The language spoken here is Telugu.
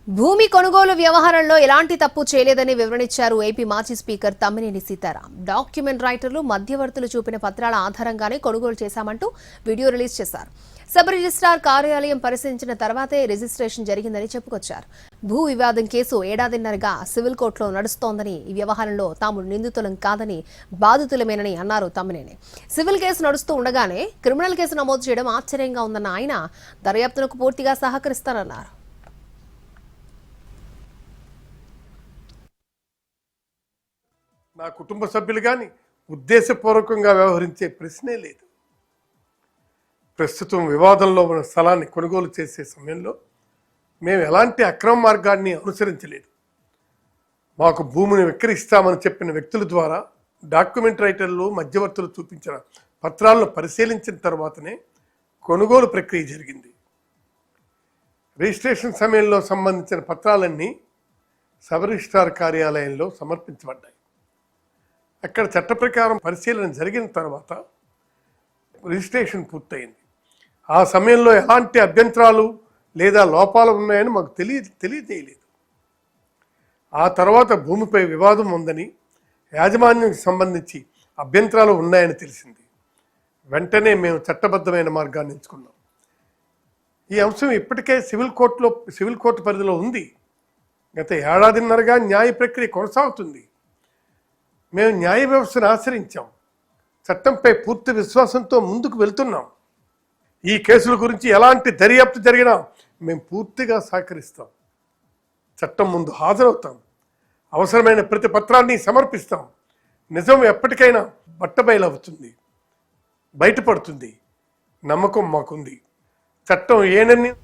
భూమి కొనుగోలు వ్యవహారంలో ఎలాంటి తప్పు చేయలేదని వివరణించారు ఏపీ మాజీ స్పీకర్ తమ్మినేని సీతారాం. డాక్యుమెంట్ రైటర్లు మధ్యవర్తులు చూపిన పత్రాల ఆధారంగానే కొనుగోలు చేశామంటూ వీడియో రిలీజ్ చేశారు. సబ్ రిజిస్ట్రార్ కార్యాలయం పరిశీలించిన తర్వాతే రిజిస్ట్రేషన్ జరిగిందని చెప్పుకొచ్చారు. భూ వివాదం కేసు ఏడాదిన్నరగా సివిల్ కోర్టులో నడుస్తోందని, ఈ వ్యవహారంలో తాము నిందితులం కాదని బాధితులమేనని అన్నారు తమ్మినేని. సివిల్ కేసు నడుస్తూ ఉండగానే క్రిమినల్ కేసు నమోదు చేయడం ఆశ్చర్యంగా ఉందన్న ఆయన దర్యాప్తునకు పూర్తిగా సహకరిస్తారన్నారు. నా కుటుంబ సభ్యులు కానీ ఉద్దేశపూర్వకంగా వ్యవహరించే ప్రశ్నే లేదు. ప్రస్తుతం వివాదంలో ఉన్న స్థలాన్ని కొనుగోలు చేసే సమయంలో మేము ఎలాంటి అక్రమ మార్గాన్ని అనుసరించలేదు. మాకు భూమిని విక్రయిస్తామని చెప్పిన వ్యక్తుల ద్వారా డాక్యుమెంట్ రైటర్లు మధ్యవర్తులు చూపించిన పత్రాలను పరిశీలించిన తర్వాతనే కొనుగోలు ప్రక్రియ జరిగింది. రిజిస్ట్రేషన్ సమయంలో సంబంధించిన పత్రాలన్నీ సబ్ రిజిస్ట్రార్ కార్యాలయంలో సమర్పించబడ్డాయి. అక్కడ చట్ట ప్రకారం పరిశీలన జరిగిన తర్వాత రిజిస్ట్రేషన్ పూర్తయింది. ఆ సమయంలో ఎలాంటి అభ్యంతరాలు లేదా లోపాలు ఉన్నాయని మాకు తెలియజేయలేదు. ఆ తర్వాత భూమిపై వివాదం ఉందని, యాజమాన్యానికి సంబంధించి అభ్యంతరాలు ఉన్నాయని తెలిసింది. వెంటనే మేము చట్టబద్ధమైన మార్గాన్ని ఎంచుకున్నాం. ఈ అంశం ఇప్పటికే సివిల్ కోర్టు పరిధిలో ఉంది. గత ఏడాదిన్నరగా న్యాయ ప్రక్రియ కొనసాగుతుంది. మేము న్యాయ వ్యవస్థను ఆశ్రయించాం. చట్టంపై పూర్తి విశ్వాసంతో ముందుకు వెళ్తున్నాం. ఈ కేసుల గురించి ఎలాంటి దర్యాప్తు జరిగినా మేము పూర్తిగా సహకరిస్తాం. చట్టం ముందు హాజరవుతాం. అవసరమైన ప్రతి పత్రాన్ని సమర్పిస్తాం. నిజం ఎప్పటికైనా బట్టబయలవుతుంది, బయటపడుతుంది. నమ్మకం మాకుంది. చట్టం ఏ నిర్ణయం